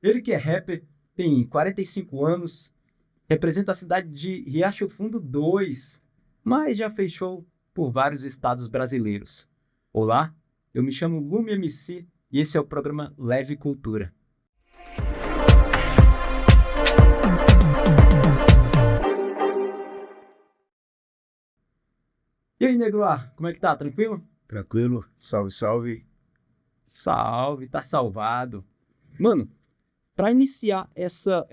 Ele que é rapper, tem 45 anos, representa a cidade de Riacho Fundo 2, mas já fez show por vários estados brasileiros. Olá, eu me chamo Lume MC e esse é o programa Leve Cultura. E aí, Negro A, como é que tá? Tranquilo? Tranquilo? Salve, salve. Salve, tá salvado. Mano, para iniciar essa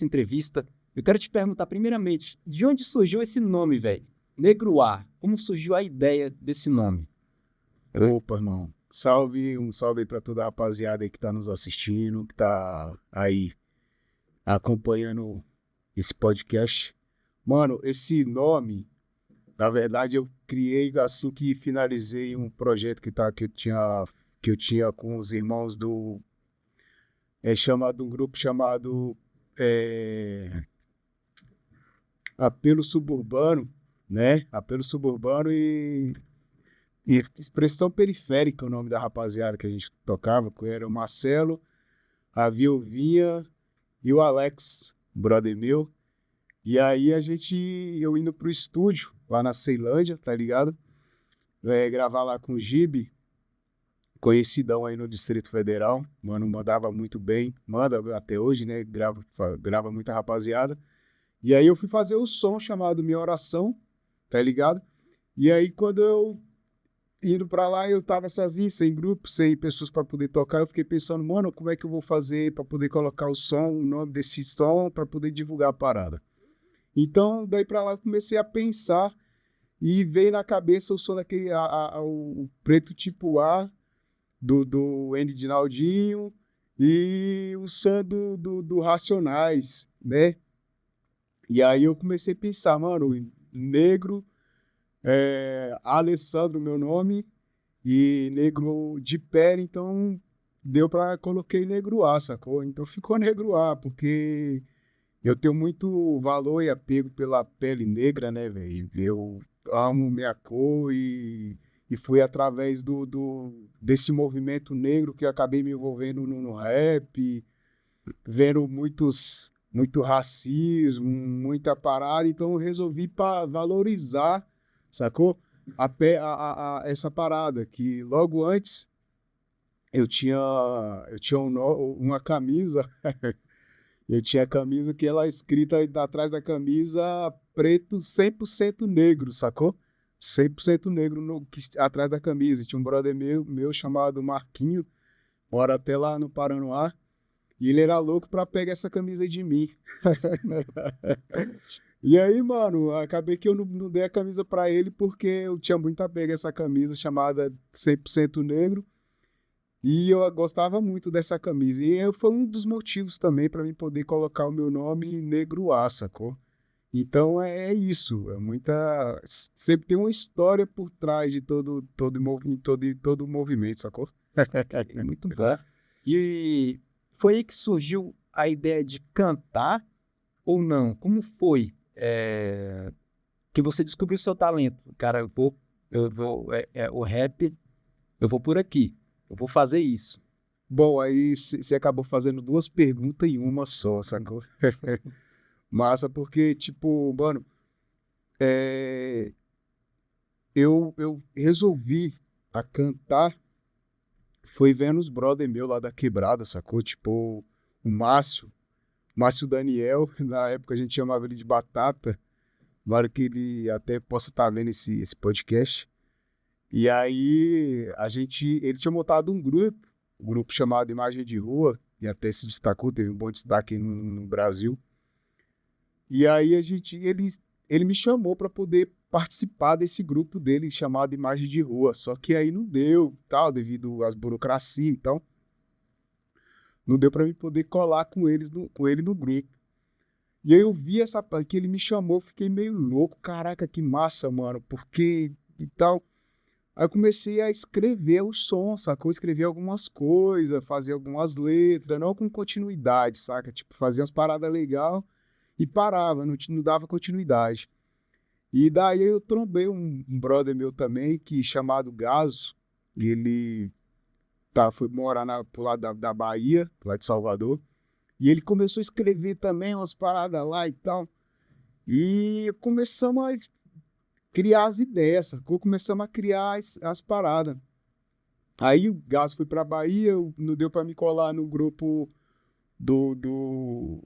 entrevista, eu quero te perguntar primeiramente, de onde surgiu esse nome, velho? Negro A, como surgiu a ideia desse nome? Opa, irmão. Salve, um salve aí pra toda a rapaziada aí que tá nos assistindo, que tá aí acompanhando esse podcast. Mano, esse nome, na verdade, eu criei assim que finalizei um projeto que eu tinha com os irmãos um grupo chamado é, Apelo Suburbano, né? Apelo Suburbano e Expressão Periférica, é o nome da rapaziada que a gente tocava, que era o Marcelo, a Vilvinha e o Alex, brother meu. E aí eu indo pro estúdio, lá na Ceilândia, tá ligado? Gravar lá com o Gibe, conhecidão aí no Distrito Federal. Mano, mandava muito bem, manda até hoje, né? Grava muita rapaziada. E aí eu fui fazer o som chamado Minha Oração, tá ligado? E aí quando eu indo pra lá, eu tava sozinho, sem grupo, sem pessoas pra poder tocar. Eu fiquei pensando, mano, como é que eu vou fazer pra poder colocar o som, o nome desse som, pra poder divulgar a parada. Então, daí pra lá, eu comecei a pensar e veio na cabeça o som daquele, o Preto Tipo A, do Andy Dinaldinho, e o som do Racionais, né? E aí eu comecei a pensar, mano, negro, Alessandro, meu nome, e negro de pele, então coloquei negro A, sacou? Então ficou negro A, porque eu tenho muito valor e apego pela pele negra, né, velho? Eu amo minha cor e foi através desse movimento negro que eu acabei me envolvendo no rap, vendo muito racismo, muita parada, então eu resolvi valorizar, sacou? Essa parada, que logo antes eu tinha uma camisa, eu tinha a camisa que ela é escrita aí atrás da camisa preto 100% negro, sacou? 100% negro atrás da camisa. Tinha um brother meu chamado Marquinho, mora até lá no Paranoá, e ele era louco pra pegar essa camisa de mim. E aí, mano, acabei que eu não dei a camisa pra ele porque eu tinha muito apego a essa camisa chamada 100% negro. E eu gostava muito dessa camisa. Foi um dos motivos também para mim poder colocar o meu nome Negro A, sacou? Então é isso. Sempre tem uma história por trás de todo o movimento, sacou? Muito bom. E foi aí que surgiu a ideia de cantar ou não? Como foi que você descobriu o seu talento? Cara, o rap, eu vou por aqui, eu vou fazer isso. Bom, aí você acabou fazendo duas perguntas em uma só, sacou? Massa, porque, tipo, mano, é, eu resolvi a cantar foi vendo os brother meu lá da quebrada, sacou? Tipo, o Márcio Daniel, na época a gente chamava ele de Batata, claro que ele até possa estar vendo esse podcast. E aí ele tinha montado um grupo chamado Imagem de Rua, e até se destacou, teve um bom destaque no Brasil. E aí ele me chamou para poder participar desse grupo dele chamado Imagem de Rua, só que aí não deu, tal, devido às burocracias, então não deu para mim poder colar com ele no grupo. E aí eu vi essa que ele me chamou, fiquei meio louco, caraca, que massa, mano, porque e tal. Aí eu comecei a escrever o som, sacou? Escrever algumas coisas, fazer algumas letras, não com continuidade, saca? Tipo, fazia umas paradas legais e parava, não dava continuidade. E daí eu trombei um brother meu também, chamado Gaso, ele foi morar pro lado da Bahia, pro lado de Salvador. E ele começou a escrever também umas paradas lá e tal. E começamos a criar as ideias, sacou? Começamos a criar as paradas. Aí o Gás foi pra Bahia, não deu pra me colar no grupo do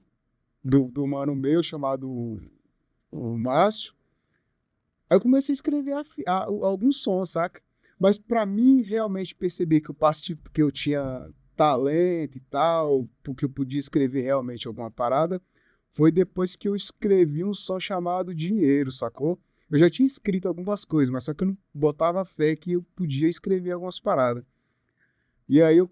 mano meu, chamado o Márcio. Aí eu comecei a escrever alguns sons, saca? Mas pra mim realmente perceber que eu tinha talento e tal, porque eu podia escrever realmente alguma parada, foi depois que eu escrevi um som chamado Dinheiro, sacou? Eu já tinha escrito algumas coisas, mas só que eu não botava fé que eu podia escrever algumas paradas. E aí eu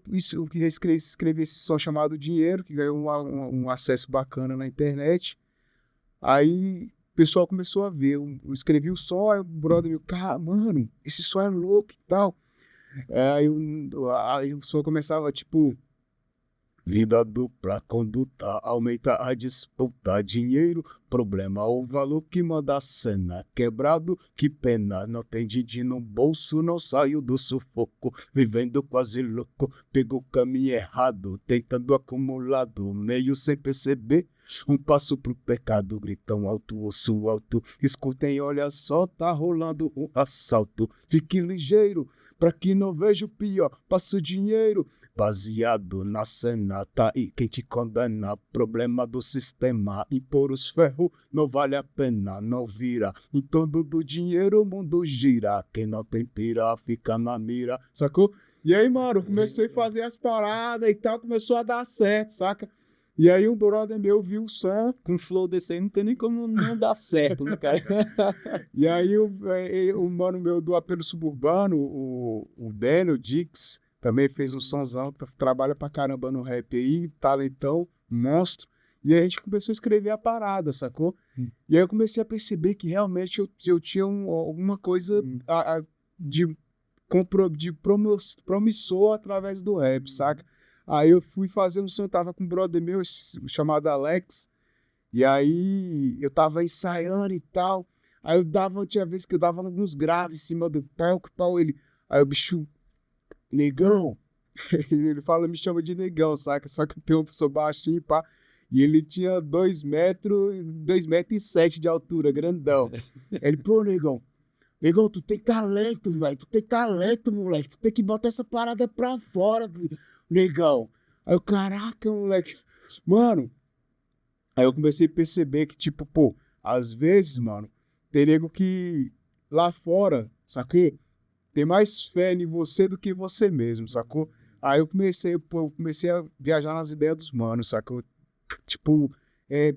escrevi esse som chamado Dinheiro, que ganhou um acesso bacana na internet. Aí o pessoal começou a ver, eu escrevi o som, aí o brother meu, cara, mano, esse som é louco e tal. Aí o som começava, tipo, vida dupla, conduta, aumenta a disputa, dinheiro, problema, o valor que manda a cena, quebrado, que pena, não tem din no bolso, não saiu do sufoco, vivendo quase louco, pegou o caminho errado, tentando acumulado, meio sem perceber, um passo pro pecado, gritão alto, osso alto, escutem, olha só, tá rolando um assalto, fique ligeiro, pra que não veja o pior, passa o dinheiro, baseado na cena, tá aí quem te condena, problema do sistema, impor os ferros não vale a pena, não vira, em torno do dinheiro o mundo gira, quem não tem pira fica na mira, sacou? E aí, mano, eu comecei a fazer as paradas e tal, começou a dar certo, saca? E aí um brother meu viu o som, Com flow desse aí não tem nem como não dar certo, né, cara? e aí o mano meu do apelo suburbano, o Daniel Dix, também fez um sonzão, trabalha pra caramba no rap aí, talentão, monstro. E aí a gente começou a escrever a parada, sacou? E aí eu comecei a perceber que realmente eu tinha alguma coisa de promissor através do rap, saca? Aí eu fui fazer um som, eu tava com um brother meu chamado Alex, e aí eu tava ensaiando e tal. Aí tinha vezes que eu dava alguns graves em cima do palco e tal. Aí o bicho, negão, ele fala, me chama de negão, saca? Só que eu sou baixinho, pá. E ele tinha 2,7 m de altura, grandão. Ele, pô, negão, tu tem talento, velho. Tu tem talento, moleque. Tu tem que botar essa parada pra fora, negão. Aí eu, caraca, moleque. Mano, aí eu comecei a perceber que, tipo, pô, às vezes, mano, tem nego que lá fora, sacou? Tem mais fé em você do que você mesmo, sacou? Aí eu comecei a viajar nas ideias dos manos, sacou? Tipo,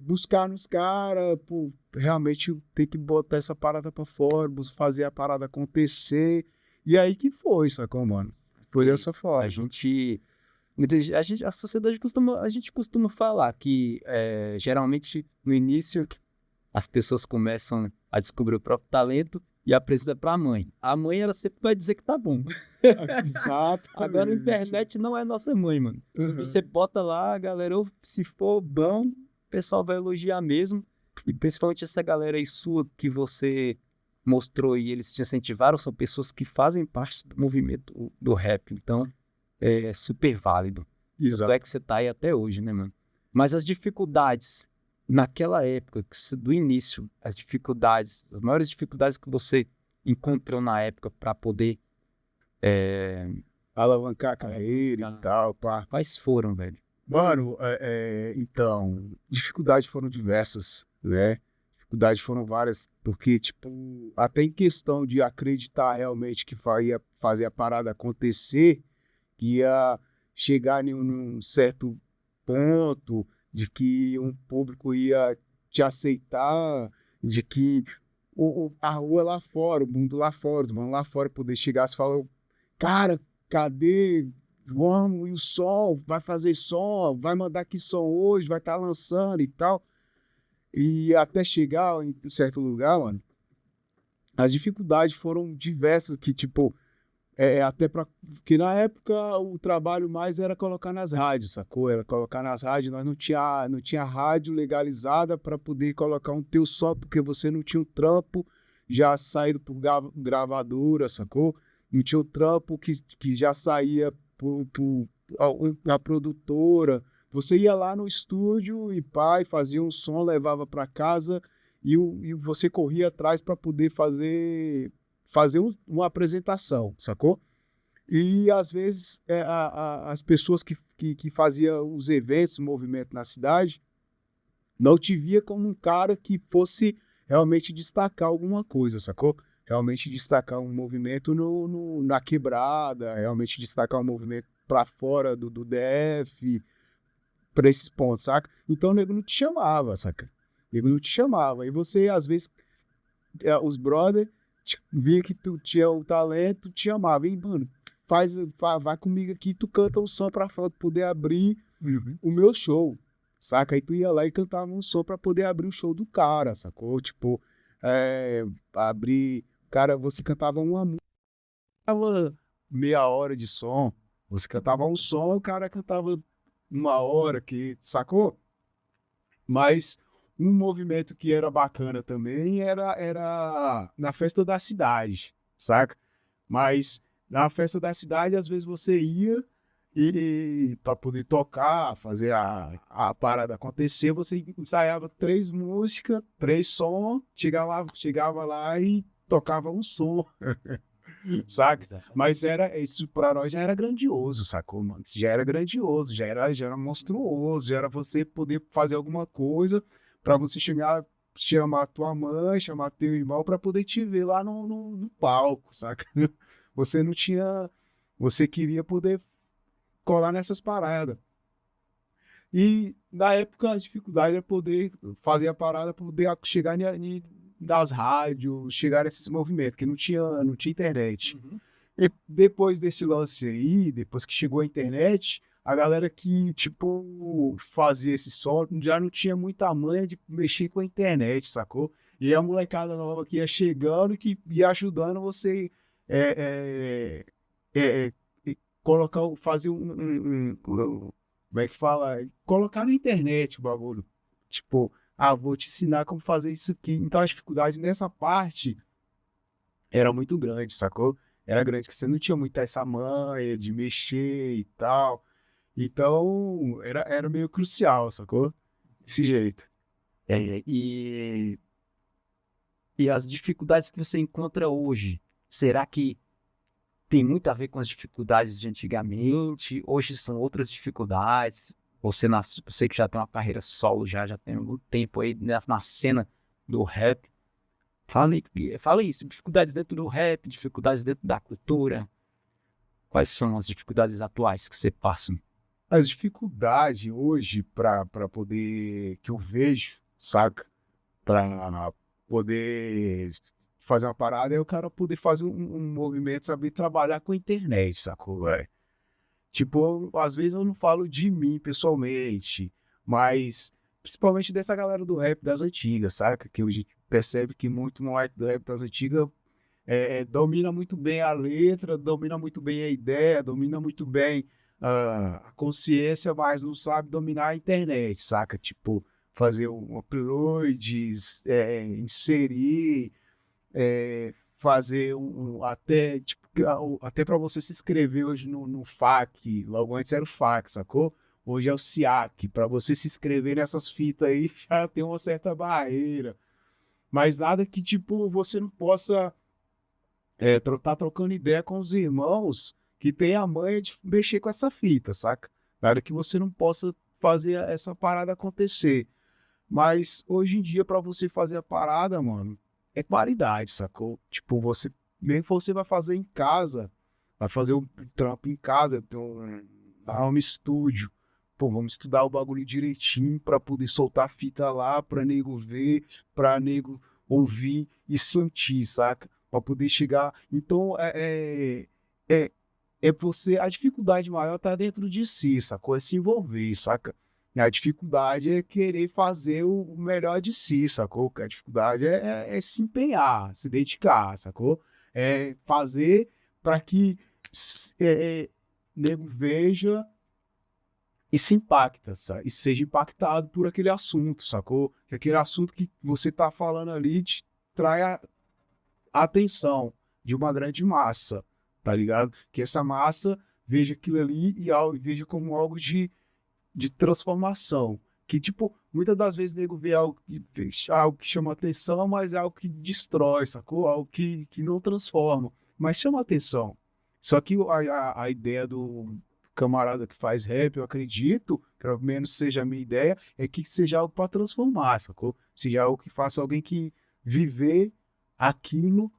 buscar nos caras, pô, realmente tem que botar essa parada pra fora, fazer a parada acontecer. E aí que foi, sacou, mano? Foi dessa forma. A sociedade costuma falar que geralmente no início as pessoas começam a descobrir o próprio talento e apresenta pra mãe. A mãe, ela sempre vai dizer que tá bom. Exato. Agora a internet não é nossa mãe, mano. Uhum. Você bota lá, galera, se for bom, o pessoal vai elogiar mesmo. E principalmente essa galera aí sua que você mostrou e eles te incentivaram, são pessoas que fazem parte do movimento do rap. Então, é super válido. Exato. Tanto é que você tá aí até hoje, né, mano? Mas as dificuldades naquela época, do início, as maiores dificuldades que você encontrou na época para poder Alavancar a carreira e tal, pá. quais foram, velho? Mano, então, dificuldades foram diversas, né? Dificuldades foram várias, porque, tipo, até em questão de acreditar realmente que ia fazer a parada acontecer, que ia chegar em um certo ponto, de que um público ia te aceitar, de que a rua lá fora, o mundo lá fora, os mano lá fora poder chegar e falar, cara, cadê? Vamos, e o som, vai fazer som, vai mandar aqui som hoje, vai estar lançando e tal. E até chegar em um certo lugar, mano, as dificuldades foram diversas, que tipo, até porque na época o trabalho mais era colocar nas rádios, sacou? Era colocar nas rádios, nós não tinha rádio legalizada para poder colocar um teu som, porque você não tinha um trampo já saído por gravadora, sacou? Não tinha um trampo que já saía a produtora. Você ia lá no estúdio e pai, fazia um som, levava para casa e você corria atrás para poder fazer uma apresentação, sacou? E às vezes as pessoas que faziam os eventos, o movimento na cidade, não te via como um cara que fosse realmente destacar alguma coisa, sacou? Realmente destacar um movimento na quebrada, realmente destacar um movimento para fora do DF, para esses pontos, saca? Então o nego não te chamava, saca? O nego não te chamava. E você, às vezes, os brother via que tu tinha o talento, te chamava. E, mano, vai comigo aqui, tu canta um som pra poder abrir o meu show, saca? Aí tu ia lá e cantava um som pra poder abrir o show do cara, sacou? Tipo, abrir... Cara, você cantava uma música, cantava meia hora de som. Você cantava um som, o cara cantava uma hora, sacou? Mas um movimento que era bacana também era na festa da cidade, saca? Mas na festa da cidade, às vezes você ia e para poder tocar, fazer a parada acontecer, você ensaiava 3 músicas, 3 sons, chegava lá e tocava um som, saca? Mas isso para nós já era grandioso, sacou, mano? Já era grandioso, já era monstruoso, já era você poder fazer alguma coisa para você chamar tua mãe, chamar teu irmão para poder te ver lá no palco, saca? Você não tinha. Você queria poder colar nessas paradas. E na época as dificuldades era poder fazer a parada, poder chegar das rádios, chegar nesses movimentos, que não tinha internet. Uhum. E depois desse lance aí, depois que chegou a internet, a galera que, tipo, fazia esse som já não tinha muita manha de mexer com a internet, sacou? E a molecada nova que ia chegando, que ia ajudando você colocar, fazer como é que fala? Colocar na internet o bagulho. Tipo, vou te ensinar como fazer isso aqui. Então, as dificuldades nessa parte era muito grande, sacou? Era grande, que você não tinha muita essa manha de mexer e tal. Então, era meio crucial, sacou? Desse jeito. E as dificuldades que você encontra hoje, será que tem muito a ver com as dificuldades de antigamente? Hoje são outras dificuldades? Você que já tem uma carreira solo, já tem algum tempo aí na cena do rap. Fala isso, dificuldades dentro do rap, dificuldades dentro da cultura. Quais são as dificuldades atuais que você passa? As dificuldades hoje para poder, que eu vejo, saca? Para poder fazer uma parada é o cara poder fazer um movimento, saber trabalhar com a internet, sacou, velho? Tipo, às vezes eu não falo de mim pessoalmente, mas principalmente dessa galera do rap das antigas, saca? Que a gente percebe que muito moleque do rap das antigas domina muito bem a letra, domina muito bem a ideia, domina muito bem a consciência, mas não sabe dominar a internet, saca? Tipo, fazer um upload, inserir, fazer até, tipo, até para você se inscrever hoje no FAQ, logo antes era o FAQ, sacou? Hoje é o SIAC, para você se inscrever nessas fitas aí já tem uma certa barreira, mas nada que, tipo, você não possa tá trocando ideia com os irmãos que tem a manha de mexer com essa fita, saca? Nada que você não possa fazer essa parada acontecer. Mas hoje em dia, pra você fazer a parada, mano, é qualidade, sacou? Tipo, mesmo que você vai fazer em casa, vai fazer um trampo em casa, tem um home studio. Pô, vamos estudar o bagulho direitinho pra poder soltar a fita lá, pra nego ver, pra nego ouvir e sentir, saca? Pra poder chegar. Então, você. A dificuldade maior tá dentro de si, sacou? É se envolver, saca? A dificuldade é querer fazer o melhor de si, sacou? A dificuldade é se empenhar, se dedicar, sacou? É fazer para que nego veja e se impacta, e seja impactado por aquele assunto, sacou? Que aquele assunto que você tá falando ali te trai a atenção de uma grande massa, tá ligado? Que essa massa veja aquilo ali e veja como algo de transformação. Que, tipo, muitas das vezes o nego vê algo que chama atenção, mas é algo que destrói, sacou? Algo que não transforma, mas chama atenção. Só que a ideia do camarada que faz rap, eu acredito, pelo menos seja a minha ideia, é que seja algo para transformar, sacou? Seja algo que faça alguém que viver aquilo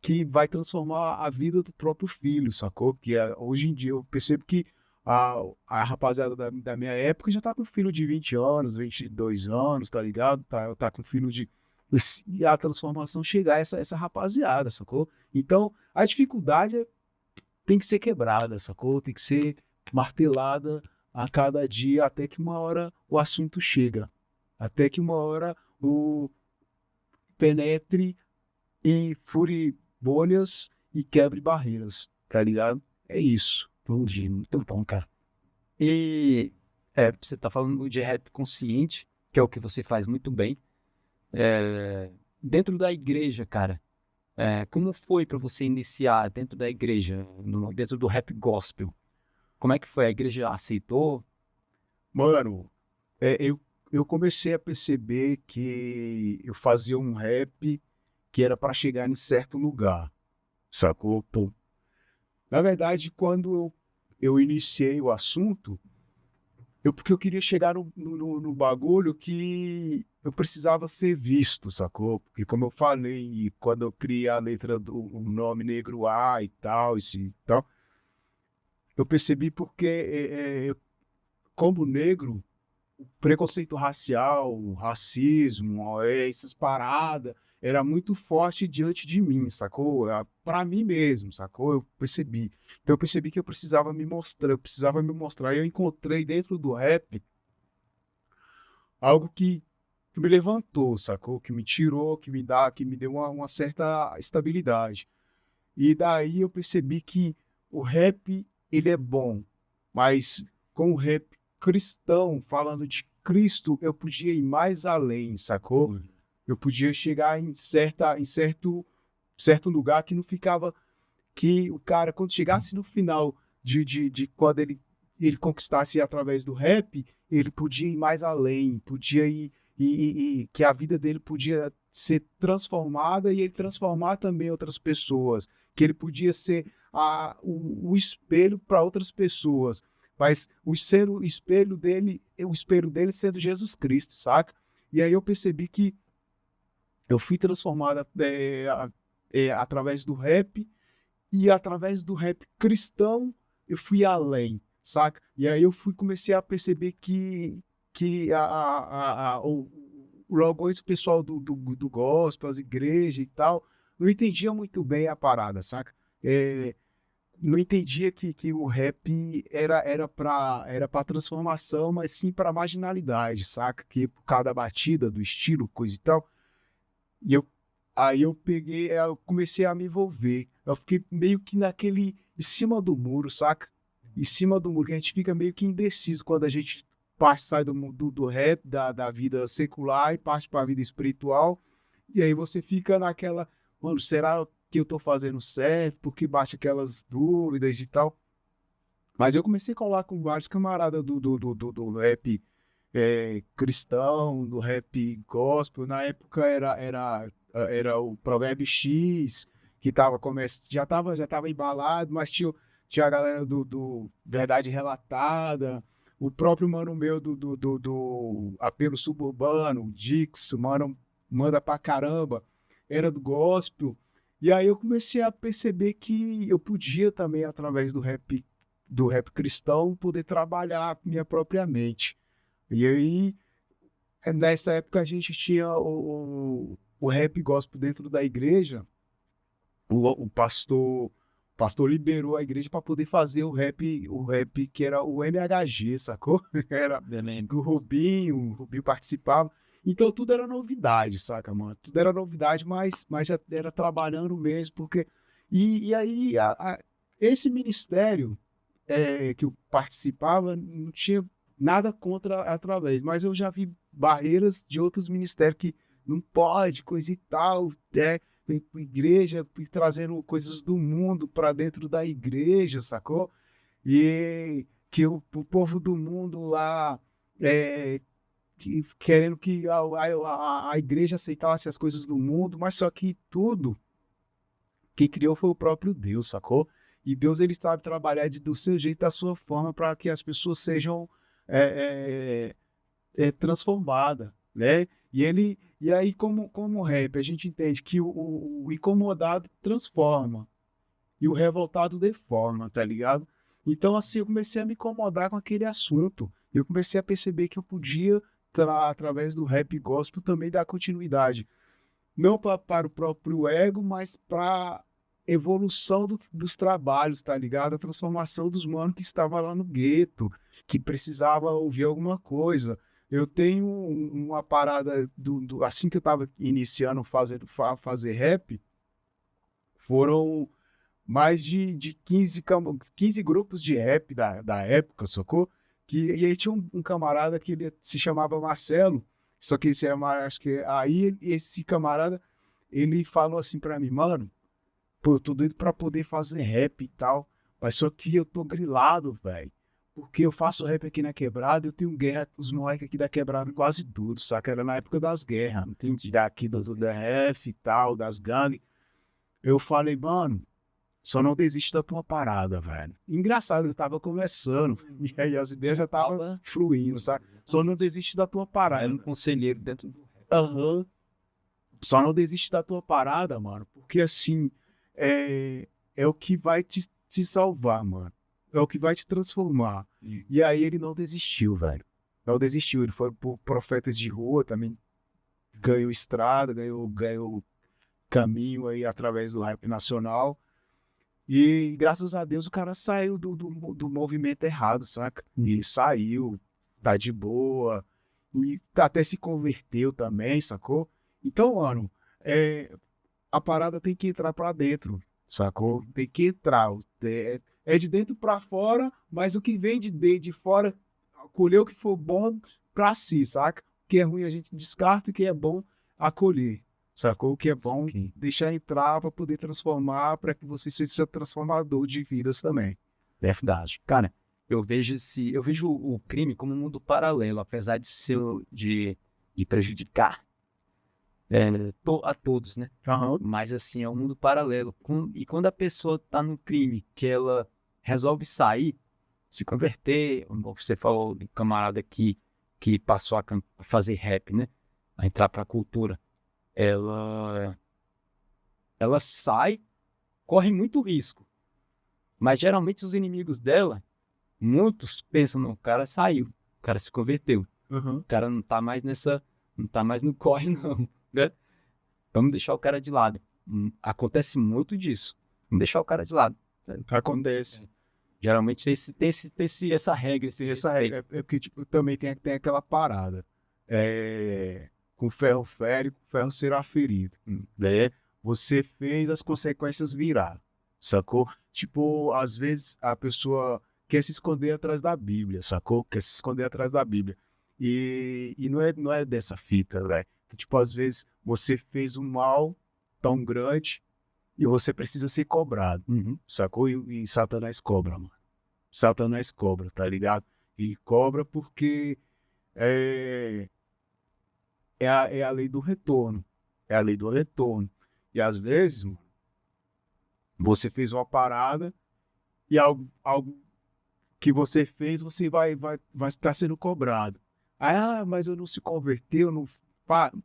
que vai transformar a vida do próprio filho, sacou? Hoje em dia eu percebo que a rapaziada da minha época já tá com filho de 20 anos, 22 anos, tá ligado? Tá com filho de... E a transformação chegar a essa rapaziada, sacou? Então, a dificuldade tem que ser quebrada, sacou? Tem que ser martelada a cada dia até que uma hora o assunto chega. Até que uma hora o penetre e fure bolhas e quebre barreiras, tá ligado? É isso. Entendi, muito bom, cara. E você tá falando de rap consciente, que é o que você faz muito bem. Dentro da igreja, cara, como foi para você iniciar dentro da igreja, dentro do rap gospel? Como é que foi? A igreja aceitou? Mano, eu comecei a perceber que eu fazia um rap que era para chegar em certo lugar, sacou? Pô. Na verdade, quando eu iniciei o assunto, porque eu queria chegar no bagulho que eu precisava ser visto, sacou? Porque como eu falei, quando eu criei a letra do o nome Negro A e tal, eu percebi porque, como negro, preconceito racial, racismo, essas paradas, era muito forte diante de mim, sacou? Pra mim mesmo, sacou? Eu percebi. Então eu percebi que eu precisava me mostrar. E eu encontrei dentro do rap algo que me levantou, sacou? Que me tirou, que me deu uma certa estabilidade. E daí eu percebi que o rap, ele é bom, mas com o rap cristão, falando de Cristo, eu podia ir mais além, sacou? Eu podia chegar em certo lugar que não ficava, que o cara, quando chegasse no final de quando ele conquistasse através do rap, ele podia ir mais além, podia ir, e que a vida dele podia ser transformada e ele transformar também outras pessoas, que ele podia ser o espelho para outras pessoas, mas o espelho dele sendo Jesus Cristo, saca? E aí eu percebi que eu fui transformado através do rap, e através do rap cristão eu fui além, saca? E aí comecei a perceber que logo esse pessoal do gospel, as igrejas e tal, não entendia muito bem a parada, saca? Não entendia que o rap era para transformação, mas sim para marginalidade, saca? Que por causa da batida, do estilo, coisa e tal. E aí eu comecei a me envolver. Eu fiquei meio que em cima do muro, saca? Em cima do muro, que a gente fica meio que indeciso quando a gente sai do rap, da vida secular e parte para a vida espiritual. E aí você fica naquela, mano, será que eu tô fazendo certo? Porque bate aquelas dúvidas e tal. Mas eu comecei a colar com vários camaradas do rap cristão, do rap gospel. Na época era o Provérbio X, que já tava embalado, mas tinha a galera do Verdade Relatada, o próprio mano meu do Apelo Suburbano, o Dix, mano, manda pra caramba, era do gospel. E aí eu comecei a perceber que eu podia também, através do rap cristão, poder trabalhar minha própria mente. E aí, nessa época, a gente tinha o rap gospel dentro da igreja. O pastor liberou a igreja para poder fazer o rap que era o NHG, sacou? Era o Rubinho participava. Então tudo era novidade, saca, mano? Tudo era novidade, mas já era trabalhando mesmo, porque... E aí, esse ministério que eu participava, não tinha nada contra através, mas eu já vi barreiras de outros ministérios que não pode, coisa e tal, vem pra igreja trazendo coisas do mundo para dentro da igreja, sacou? e que o povo do mundo lá querendo que a igreja aceitasse as coisas do mundo, mas só que tudo quem criou foi o próprio Deus, sacou? E Deus, ele sabe trabalhar do seu jeito, da sua forma, para que as pessoas sejam transformadas, né? E aí, como rap, a gente entende que o incomodado transforma e o revoltado deforma, tá ligado? Então, assim, eu comecei a me incomodar com aquele assunto. Eu comecei a perceber que eu podia, através do rap gospel, também dar continuidade. Não para o próprio ego, mas para evolução dos trabalhos, tá ligado? A transformação dos manos que estavam lá no gueto, que precisava ouvir alguma coisa. Eu tenho uma parada assim que eu tava iniciando fazer rap, foram mais de 15 grupos de rap da época, sacou? E aí tinha um camarada que ele se chamava Marcelo, só que esse era, acho que aí esse camarada, ele falou assim pra mim, mano, pô, eu tô doido pra poder fazer rap e tal, mas só que eu tô grilado, velho. Porque eu faço rap aqui na quebrada, eu tenho guerra com os moleques aqui da quebrada quase tudo, saca? Era na época das guerras, entendi? Daqui dos UDF e tal, das gangues. Eu falei, mano, só não desiste da tua parada, velho. Engraçado, eu tava começando, e aí as ideias já estavam fluindo, sabe? Só não desiste da tua parada. Era um conselheiro dentro do rap. Aham. Só não desiste da tua parada, mano. Porque assim, é o que vai te salvar, mano. É o que vai te transformar. E aí ele não desistiu, velho. Não desistiu. Ele foi por Profetas de Rua também. Ganhou estrada, ganhou caminho aí através do rap nacional. E graças a Deus o cara saiu do movimento errado, saca? E ele saiu, tá de boa, e até se converteu também, sacou? Então, mano, a parada tem que entrar pra dentro, sacou? Tem que entrar. É de dentro pra fora, mas o que vem de fora, colher o que for bom pra si, saca? O que é ruim a gente descarta, o que é bom acolher. Sacou? O que é bom, deixar entrar para poder transformar, para que você seja transformador de vidas também. Verdade. Cara, eu vejo o crime como um mundo paralelo, apesar de ser de prejudicar a todos, né? Uhum. Mas assim, é um mundo paralelo. E quando a pessoa tá no crime, que ela resolve sair, se converter, como você falou do camarada que passou a fazer rap, né? A entrar pra cultura. Ela sai, corre muito risco. Mas geralmente os inimigos dela, muitos pensam, não, o cara saiu, o cara se converteu. Uhum. O cara não tá mais não tá mais no corre não, né? Vamos deixar o cara de lado. Acontece muito disso. Vamos deixar o cara de lado. Acontece. Geralmente tem essa regra, Essa regra é porque tipo, também tem aquela parada. Com ferro fere, com ferro será ferido. Né? Você fez, as consequências virá. Sacou? Tipo, às vezes a pessoa quer se esconder atrás da Bíblia, sacou? Quer se esconder atrás da Bíblia. E não é dessa fita, velho. Tipo, às vezes você fez um mal tão grande e você precisa ser cobrado, sacou? E Satanás cobra, mano. Satanás cobra, tá ligado? E cobra porque é a lei do retorno. É a lei do retorno. E às vezes, mano, você fez uma parada e algo que você fez, você vai estar sendo cobrado. Mas eu não se converteu, não.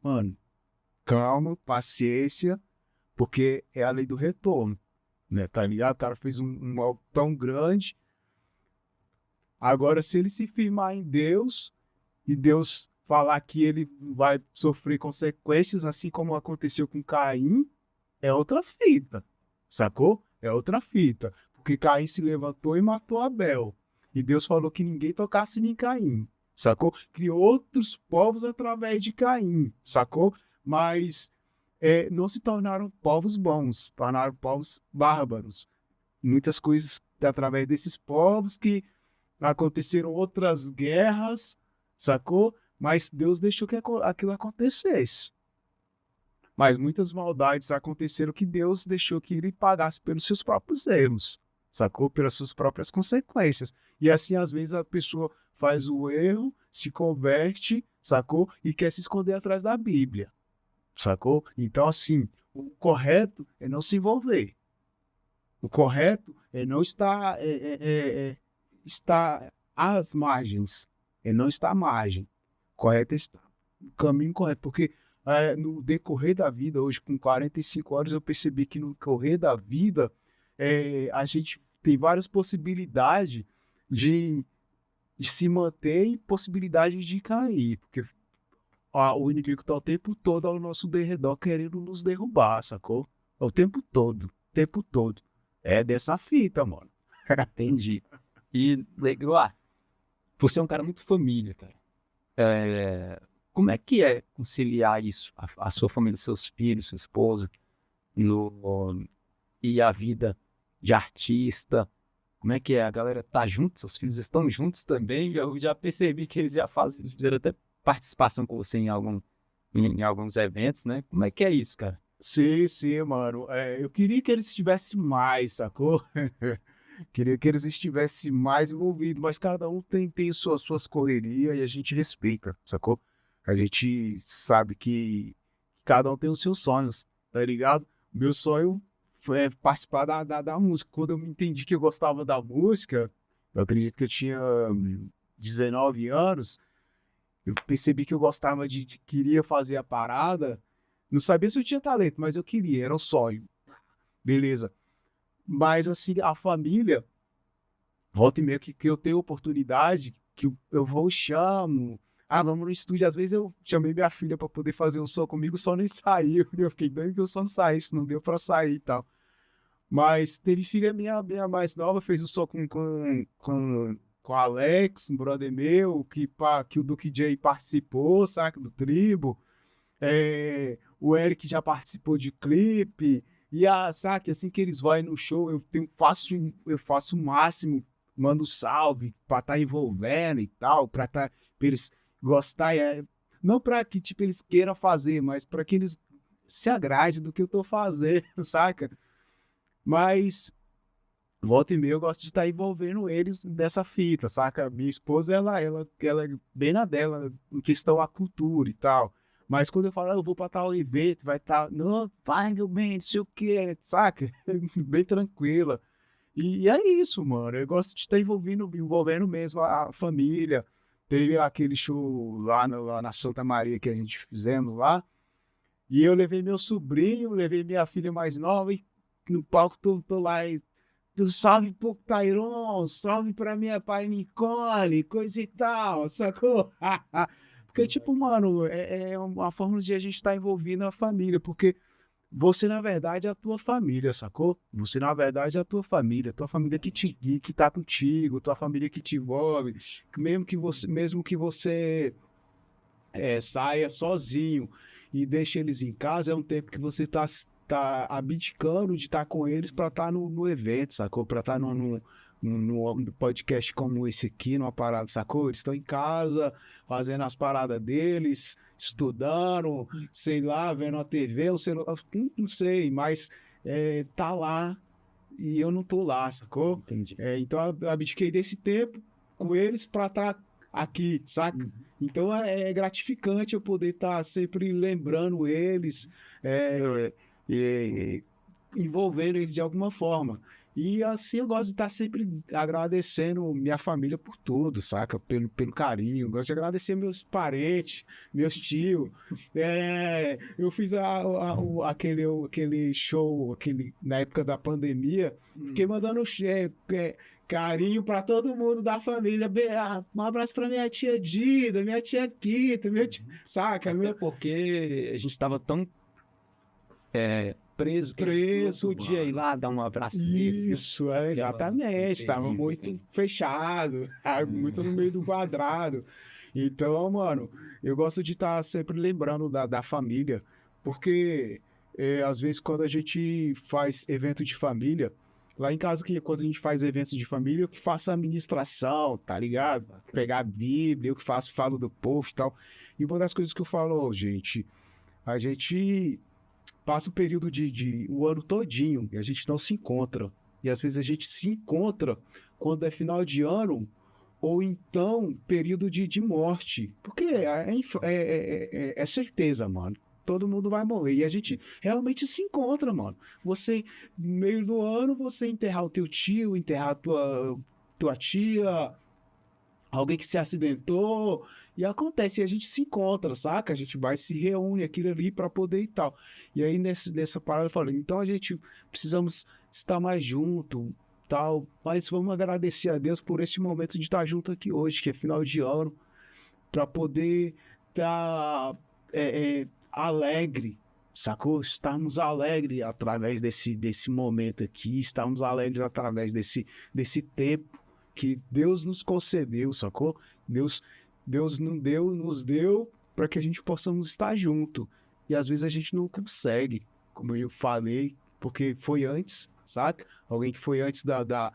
Mano, calma, paciência, porque é a lei do retorno, né? Tá ligado? O cara fez um mal tão grande. Agora, se ele se firmar em Deus e Deus falar que ele vai sofrer consequências, assim como aconteceu com Caim, é outra fita, sacou? É outra fita. Porque Caim se levantou e matou Abel. E Deus falou que ninguém tocasse em Caim, sacou? Criou outros povos através de Caim, sacou? Mas não se tornaram povos bons, tornaram povos bárbaros. Muitas coisas através desses povos que aconteceram outras guerras, sacou? Mas Deus deixou que aquilo acontecesse. Mas muitas maldades aconteceram que Deus deixou que ele pagasse pelos seus próprios erros, sacou? Pelas suas próprias consequências. E assim, às vezes, a pessoa faz o erro, se converte, sacou? E quer se esconder atrás da Bíblia, sacou? Então, assim, o correto é não se envolver. O correto é não estar, estar às margens, é não estar à margem. O correto é estar no caminho correto, porque no decorrer da vida, hoje com 45 anos, eu percebi que no decorrer da vida, a gente tem várias possibilidades de, de se manter e possibilidades de cair, porque o inimigo está o tempo todo ao nosso derredor querendo nos derrubar, sacou? O tempo todo, o tempo todo. É dessa fita, mano. Entendi. E, legal, você é um cara muito família, cara. Como é que é conciliar isso? A sua família, seus filhos, sua esposa, e a vida de artista? Como é que é? A galera tá junto? Seus filhos estão juntos também? Eu já percebi que eles já fizeram até participação com você em alguns eventos, né? Como é que é isso, cara? Sim, mano. Eu queria que eles estivessem mais, sacou? Queria que eles estivessem mais envolvidos, mas cada um tem suas correrias e a gente respeita, sacou? A gente sabe que cada um tem os seus sonhos, tá ligado? Meu sonho foi participar da música. Quando eu me entendi que eu gostava da música, eu acredito que eu tinha 19 anos, eu percebi que eu gostava queria fazer a parada. Não sabia se eu tinha talento, mas eu queria, era um sonho. Beleza. Mas, assim, a família, volta e meia que eu tenho oportunidade, que eu vou e chamo. Ah, vamos no estúdio. Às vezes eu chamei minha filha para poder fazer um som comigo, o som nem saiu. Eu fiquei doido que o som não saísse, não deu para sair e tal. Mas teve filha minha mais nova, fez o som com o Alex, um brother meu, que o Duke J participou, saca, do Tribo. O Eric já participou de clipe. E sabe, assim que eles vão no show, eu faço o máximo, mando salve pra estar envolvendo e tal, pra eles gostarem. Não pra que tipo, eles queiram fazer, mas pra que eles se agradem do que eu tô fazendo, saca? Mas volta e meia eu gosto de estar envolvendo eles nessa fita, saca? Minha esposa, ela é bem na dela, em questão à cultura e tal. Mas quando eu falo, eu vou pra tal evento, vai estar, não, vai, meu bem, não sei o que, saca? Bem tranquila. E é isso, mano. Eu gosto de estar envolvendo mesmo a família. Teve aquele show lá na Santa Maria que a gente fizemos lá. E eu levei meu sobrinho, levei minha filha mais nova e no palco tô lá e salve pro Tairon, salve pra minha pai Nicole, coisa e tal, sacou? Porque, tipo, mano, é uma forma de a gente estar envolvido na família, porque você, na verdade, é a tua família, sacou? Você, na verdade, é a tua família que tá contigo, tua família que te envolve, mesmo que você saia sozinho e deixe eles em casa, é um tempo que você tá abdicando de estar com eles para estar no evento, sacou? Para estar no podcast como esse aqui, numa parada, sacou? Eles estão em casa, fazendo as paradas deles, estudando, sei lá, vendo a TV, ou sei lá, não sei, mas tá lá e eu não tô lá, sacou? Entendi. Então eu abdiquei desse tempo com eles para estar aqui, saca? Então é gratificante eu poder estar sempre lembrando eles, envolvendo eles de alguma forma. E assim eu gosto de estar sempre agradecendo minha família por tudo, saca? Pelo carinho. Gosto de agradecer meus parentes, meus tios. Eu fiz aquele show na época da pandemia, fiquei mandando carinho para todo mundo da família. Um abraço para minha tia Dida, minha tia Kita, saca? Até porque a gente estava tão preso que Preso, não podia ir lá dar um abraço neles, né? Isso, exatamente. Estava muito fechado, muito no meio do quadrado. Então, mano, eu gosto de estar sempre lembrando da família, porque às vezes quando a gente faz evento de família, lá em casa, quando a gente faz eventos de família, eu que faço a administração, tá ligado? Pegar a Bíblia, eu que falo do povo e tal. E uma das coisas que eu falo, gente, a gente passa o período o ano todinho e a gente não se encontra. E às vezes a gente se encontra quando é final de ano ou então período de morte. Porque é certeza, mano. Todo mundo vai morrer. E a gente realmente se encontra, mano. Você, no meio do ano, você enterrar o teu tio, enterrar a tua tia, alguém que se acidentou, e acontece, e a gente se encontra, saca? A gente vai, se reúne aquilo ali para poder e tal. E aí nessa parada eu falei, então a gente precisamos estar mais junto, tal, mas vamos agradecer a Deus por esse momento de estar junto aqui hoje, que é final de ano, para poder estar alegre, sacou? Estarmos alegres através desse momento aqui, estarmos alegres através desse tempo que Deus nos concedeu, sacou? Deus nos deu para que a gente possamos estar junto. E às vezes a gente não consegue, como eu falei, porque foi antes, saca? Alguém que foi antes da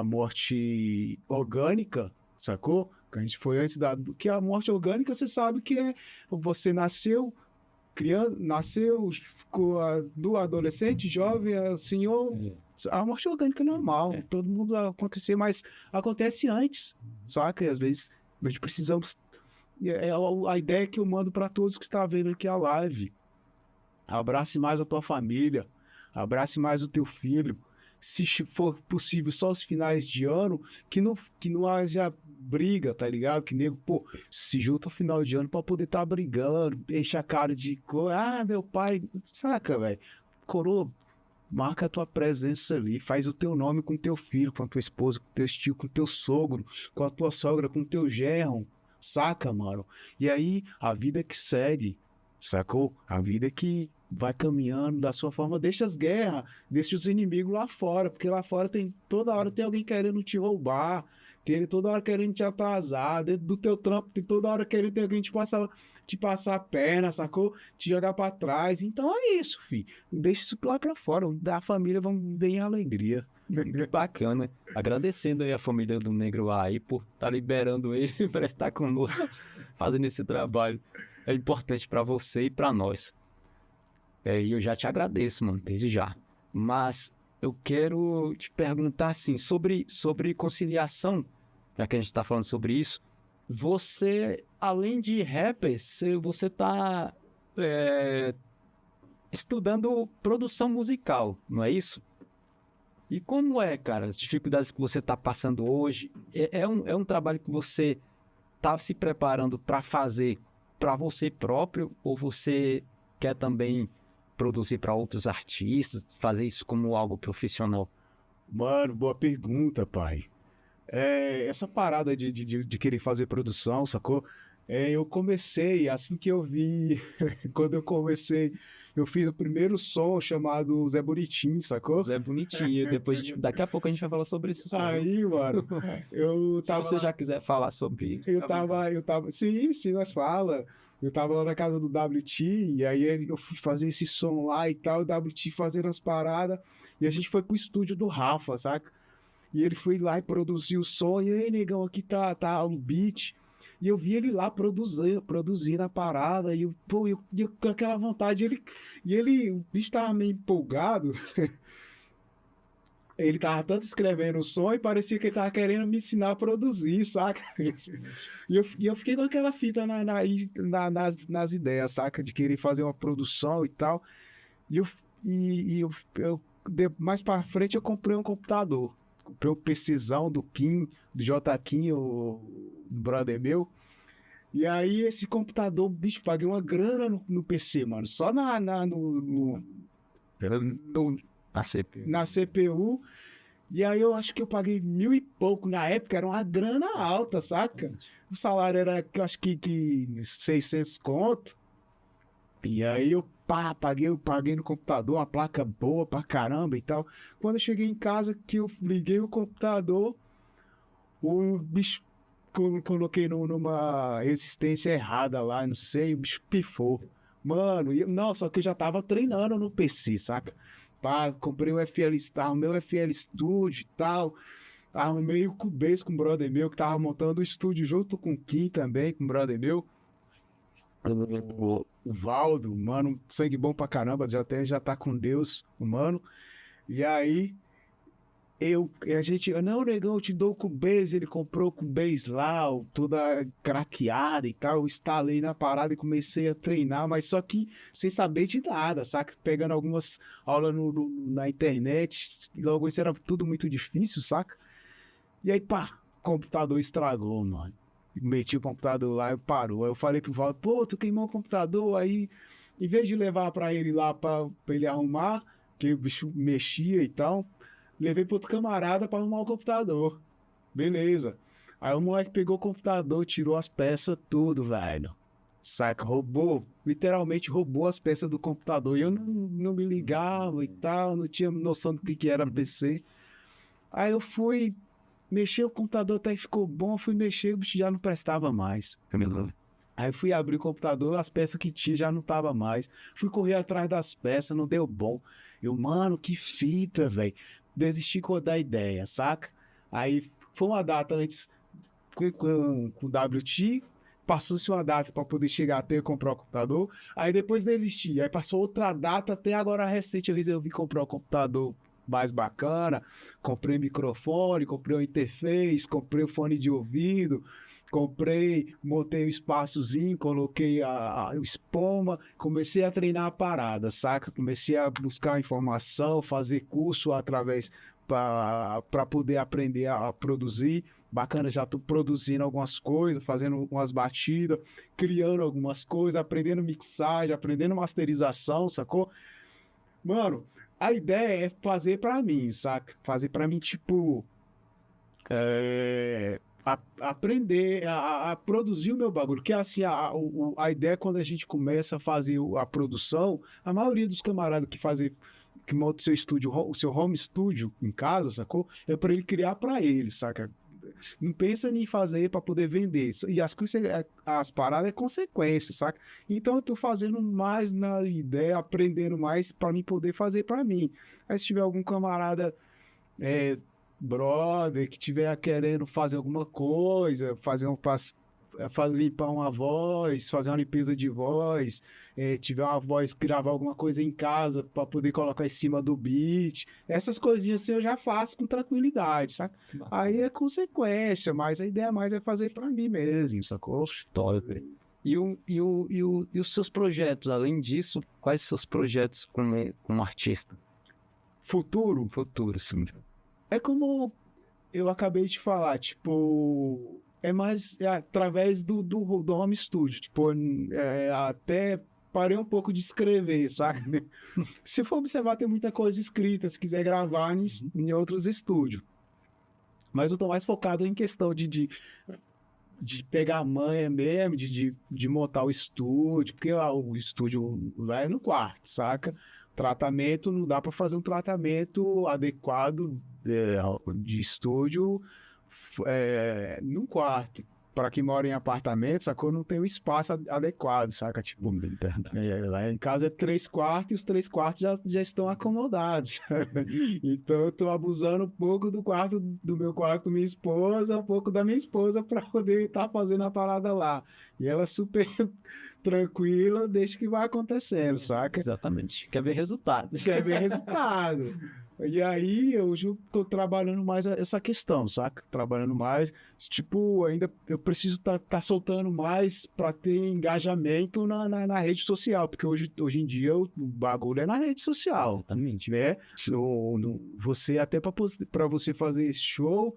morte orgânica, sacou? Que a gente foi antes que a morte orgânica, você sabe que é você nasceu, criança, nasceu, ficou do adolescente, jovem, senhor. A morte orgânica é normal, todo mundo acontecer, mas acontece antes, saca? E às vezes a gente precisamos. A ideia que eu mando para todos que estão vendo aqui a live: abrace mais a tua família, abrace mais o teu filho. Se for possível, só os finais de ano, que não haja briga, tá ligado? Que nego, pô, se junta no final de ano pra poder estar brigando, enche a cara de meu pai, saca, velho? Coroa, marca a tua presença ali, faz o teu nome com teu filho, com a tua esposa, com teu tio, com teu sogro, com a tua sogra, com teu genro, saca, mano? E aí, a vida que segue, sacou? A vida que vai caminhando da sua forma, deixa as guerras, deixa os inimigos lá fora, porque lá fora toda hora tem alguém querendo te roubar, toda hora querendo te atrasar, dentro do teu trampo, tem toda hora querendo ter alguém te passar a perna, sacou? Te jogar pra trás. Então é isso, filho. Deixa isso lá pra fora, da família vamos bem alegria. Bacana. Agradecendo aí a família do Negro aí por estar liberando ele para estar conosco fazendo esse trabalho. É importante para você e para nós. E eu já te agradeço, mano, desde já. Mas eu quero te perguntar, assim, sobre conciliação, já que a gente está falando sobre isso. Você, além de rapper, você está estudando produção musical, não é isso? E como é, cara, as dificuldades que você está passando hoje? É um trabalho que você está se preparando para fazer para você próprio, ou você quer também produzir para outros artistas, fazer isso como algo profissional? Mano, boa pergunta, pai. Essa parada de querer fazer produção, sacou? Eu comecei, assim que eu vi, quando eu comecei, eu fiz o primeiro som chamado Zé Bonitinho, sacou? Zé Bonitinho, daqui a pouco a gente vai falar sobre isso. Aí, mano, eu tava... Se você já quiser falar sobre... Eu tava... Sim, nós fala. Eu tava lá na casa do WT, e aí eu fui fazer esse som lá e tal, o WT fazendo as paradas, e a gente foi pro estúdio do Rafa, saca? E ele foi lá e produziu o som, e aí, negão, aqui tá um beat. E eu vi ele lá produzindo a parada, e eu com aquela vontade, o bicho tava meio empolgado. Ele tava tanto escrevendo o som e parecia que ele tava querendo me ensinar a produzir, saca? E eu fiquei com aquela fita nas ideias, saca? De querer fazer uma produção e tal. Mais pra frente eu comprei um computador. Comprei um PCzão do Kim, do J. Kim, o brother meu. E aí esse computador, bicho, paguei uma grana no PC, mano. Só na CPU. Na CPU. E aí eu acho que eu paguei 1.000 e pouco. Na época era uma grana alta, saca? O salário era, eu acho que 600 conto. E aí eu paguei no computador, uma placa boa pra caramba e tal. Quando eu cheguei em casa, que eu liguei o computador, o bicho, coloquei numa resistência errada lá, não sei, o bicho pifou. Mano, não, só que eu já tava treinando no PC, saca? Comprei o FL Star, o meu FL Studio e tal. Arrumei o Cubase com um brother meu que tava montando o estúdio junto com o Kim também, com um brother meu. O Valdo, mano, sangue bom pra caramba, já tá com Deus, mano. E aí, não, negão, eu te dou o Cubase, ele comprou o Cubase lá, toda craqueada e tal, eu instalei na parada e comecei a treinar, mas só que sem saber de nada, saca? Pegando algumas aulas na internet, logo isso era tudo muito difícil, saca? E aí, pá, o computador estragou, mano. Meti o computador lá e parou. Aí eu falei pro Valdo, pô, tu queimou o computador, aí, em vez de levar pra ele lá pra ele arrumar, que o bicho mexia e tal, levei pro outro camarada pra arrumar o computador. Beleza. Aí o moleque pegou o computador, tirou as peças, tudo, velho. Saca, roubou, literalmente roubou as peças do computador. E eu não me ligava e tal, não tinha noção do que era PC. Aí eu fui mexer o computador, até que ficou bom, fui mexer, o bicho já não prestava mais. Aí fui abrir o computador, as peças que tinha já não tava mais. Fui correr atrás das peças, não deu bom. Eu, mano, que fita, velho. Desisti da ideia, saca? Aí foi uma data antes com o WT, passou-se uma data para poder chegar até comprar o computador. Aí depois desisti. Aí passou outra data, até agora recente eu resolvi comprar o computador mais bacana. Comprei microfone, comprei o interface, comprei o fone de ouvido. Comprei, montei um espaçozinho, coloquei o espuma, comecei a treinar a parada, saca? Comecei a buscar informação, fazer curso através para poder aprender a produzir. Bacana, já tô produzindo algumas coisas, fazendo algumas batidas, criando algumas coisas, aprendendo mixagem, aprendendo masterização, sacou? Mano, a ideia é fazer pra mim, saca? Fazer pra mim, tipo, aprender a produzir o meu bagulho. Que assim, a ideia é quando a gente começa a fazer a produção, a maioria dos camaradas que monta o seu estúdio, o seu home studio em casa, sacou? É para ele criar para ele, saca? Não pensa em fazer para poder vender. E as paradas é consequência, saca? Então eu tô fazendo mais na ideia, aprendendo mais para mim poder fazer para mim. Aí se tiver algum camarada brother que tiver querendo fazer alguma coisa, limpar uma voz, fazer uma limpeza de voz, tiver uma voz, gravar alguma coisa em casa para poder colocar em cima do beat, essas coisinhas assim eu já faço com tranquilidade, saca? Aí é consequência, mas a ideia mais é fazer para mim mesmo, sacou? Top. E os seus projetos, além disso, quais seus projetos como artista? Futuro? Futuro, sim. É como eu acabei de falar, tipo, é mais através do home studio, tipo, até parei um pouco de escrever, sabe? Se for observar, tem muita coisa escrita, se quiser gravar em outros estúdios. Mas eu tô mais focado em questão de pegar a manha mesmo, de montar o estúdio, porque lá o estúdio vai no quarto, saca? Tratamento, não dá para fazer um tratamento adequado de estúdio num quarto. Para quem mora em apartamento, sacou? Não tem o espaço adequado, saca? Tipo, lá em casa é 3 quartos e os 3 quartos já estão acomodados. Então eu tô abusando um pouco do meu quarto com minha esposa, um pouco da minha esposa para poder estar fazendo a parada lá. E ela super tranquila, deixa que vai acontecendo, saca? Exatamente. Quer ver resultado. Quer ver resultado. E aí eu tô trabalhando mais essa questão, saca? Trabalhando mais, tipo, ainda eu preciso tá soltando mais para ter engajamento na rede social, porque hoje em dia o bagulho é na rede social. Exatamente. Né? Você até para você fazer esse show,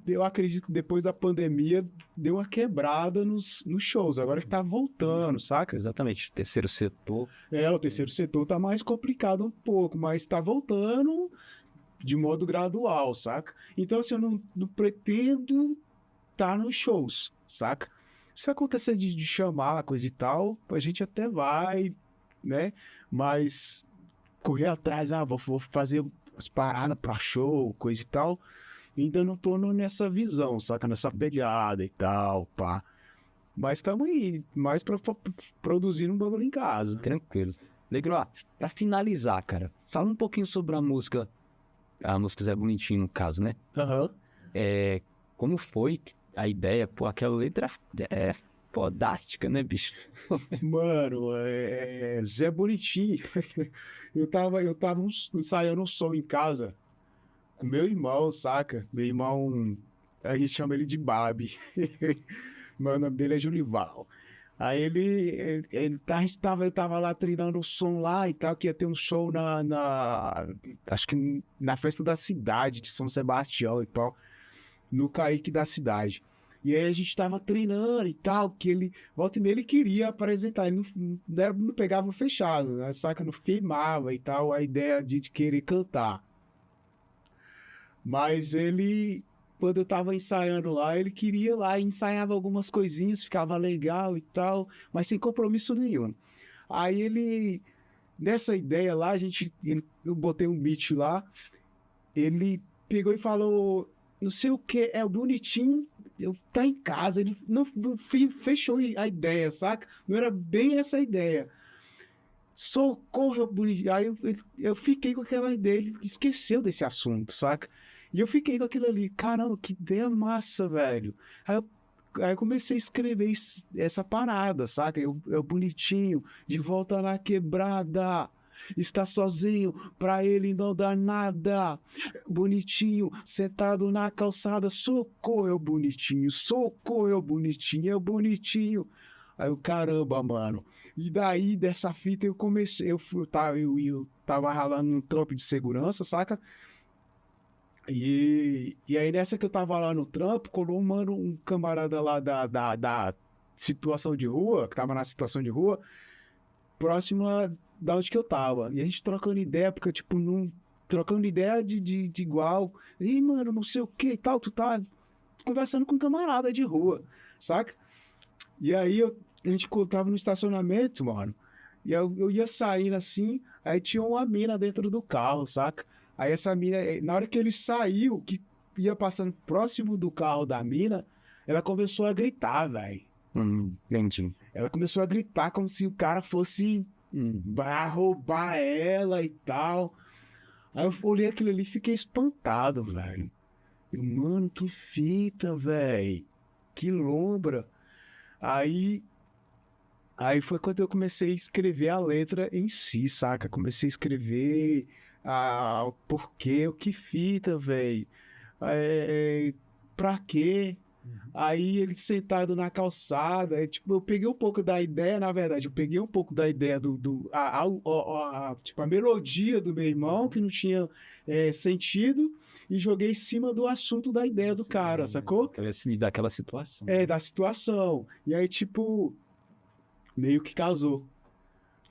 eu acredito que depois da pandemia deu uma quebrada nos shows, agora que tá voltando, saca? Exatamente. Terceiro setor. O terceiro setor tá mais complicado um pouco, mas tá voltando de modo gradual, saca? Então, assim, eu não pretendo estar nos shows, saca? Se acontecer de chamar, coisa e tal, a gente até vai, né? Mas correr atrás, vou fazer as paradas pra show, coisa e tal, ainda não tô nessa visão, saca? Nessa pegada e tal, pá. Mas estamos aí, mais pra produzir um bagulho em casa. Tranquilo. Legal. Pra finalizar, cara, fala um pouquinho sobre a música Zé Bonitinho, no caso, né? Aham. Como foi a ideia? Pô, aquela letra é Fodástica, né, bicho? Mano, Zé Bonitinho. Eu tava ensaiando um som em casa com meu irmão, saca? Meu irmão, a gente chama ele de Babi. Mas o nome dele é Junival. Aí eu tava lá treinando o som lá e tal, que ia ter um show acho que na festa da cidade de São Sebastião e tal, no Caique da cidade. E aí a gente tava treinando e tal, que ele, volta e meia, ele queria apresentar, ele não pegava fechado, né? Saca? Não firmava e tal, a ideia de querer cantar. Mas ele, quando eu tava ensaiando lá, ele queria lá, ensaiava algumas coisinhas, ficava legal e tal, mas sem compromisso nenhum. Aí ele, nessa ideia lá, eu botei um beat lá, ele pegou e falou, não sei o que, é o Bonitinho, eu tá em casa, ele não fechou a ideia, saca? Não era bem essa ideia. Socorro, Bonitinho. Aí eu fiquei com aquela ideia, ele esqueceu desse assunto, saca? E eu fiquei com aquilo ali, caramba, que ideia massa, velho. Aí eu comecei a escrever essa parada, saca? Eu bonitinho, de volta na quebrada. Está sozinho, pra ele não dá nada. Bonitinho, sentado na calçada. Socorro, eu bonitinho. Aí eu, caramba, mano. E daí, dessa fita, eu comecei. Eu tava ralando no trampo de segurança, saca? E aí, nessa que eu tava lá no trampo, colou um camarada lá da situação de rua, que tava na situação de rua, próxima da onde que eu tava. E a gente trocando ideia, porque, tipo, trocando ideia de igual. E, mano, não sei o que e tal, tu tá conversando com um camarada de rua, saca? E aí, a gente tava no estacionamento, mano, e eu ia saindo assim, aí tinha uma mina dentro do carro, saca? Aí essa mina, na hora que ele saiu, que ia passando próximo do carro da mina, ela começou a gritar, velho. Entendi. Ela começou a gritar como se o cara fosse vai roubar ela e tal. Aí eu olhei aquilo ali e fiquei espantado, velho. Eu, mano, que fita, velho. Que lombra. Aí, aí foi quando eu comecei a escrever a letra em si, saca? Comecei a escrever o porquê, o que fita, velho. Pra quê? Aí ele sentado na calçada, tipo, eu peguei um pouco da ideia, na verdade, eu peguei um pouco da ideia tipo, a melodia do meu irmão, que não tinha sentido, e joguei em cima do assunto da ideia do cara, sacou? Daquela situação. Da situação. E aí, tipo, meio que casou.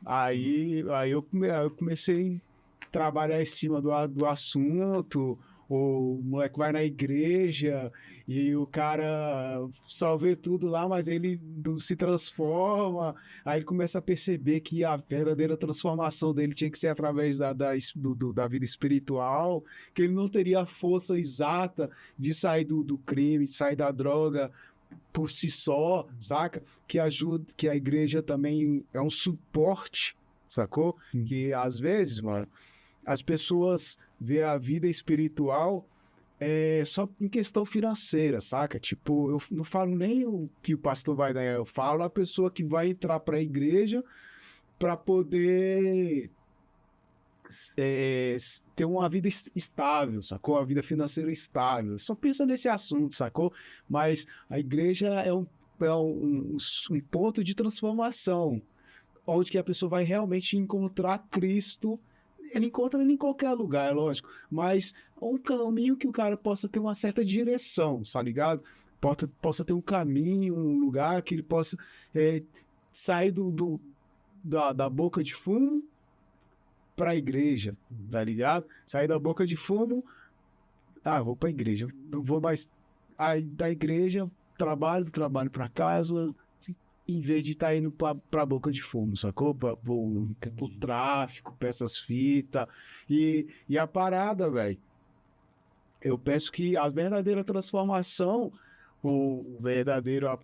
Aí eu comecei a trabalhar em cima do assunto. O moleque vai na igreja e o cara só vê tudo lá, mas ele não se transforma. Aí ele começa a perceber que a verdadeira transformação dele tinha que ser através da vida espiritual, que ele não teria a força exata de sair do crime, de sair da droga por si só, saca? Que ajuda, que a igreja também é um suporte, sacou? Que às vezes, mano, as pessoas vê a vida espiritual só em questão financeira, saca? Tipo, eu não falo nem o que o pastor vai ganhar, eu falo a pessoa que vai entrar para a igreja para poder ter uma vida estável, sacou? Uma vida financeira estável. Só pensa nesse assunto, sacou? Mas a igreja é um ponto de transformação, onde que a pessoa vai realmente encontrar Cristo. Ele encontra ele em qualquer lugar, é lógico, mas um caminho que o cara possa ter uma certa direção, tá ligado? Possa ter um caminho, um lugar que ele possa sair da boca de fumo para a igreja, tá ligado? Sair da boca de fumo, vou para a igreja, não vou mais. Aí da igreja, trabalho para casa, em vez de estar indo para a boca de fumo, sacou? Vou pro tráfico, pra essas fitas. E a parada, velho, eu penso que a verdadeira transformação, a verdadeira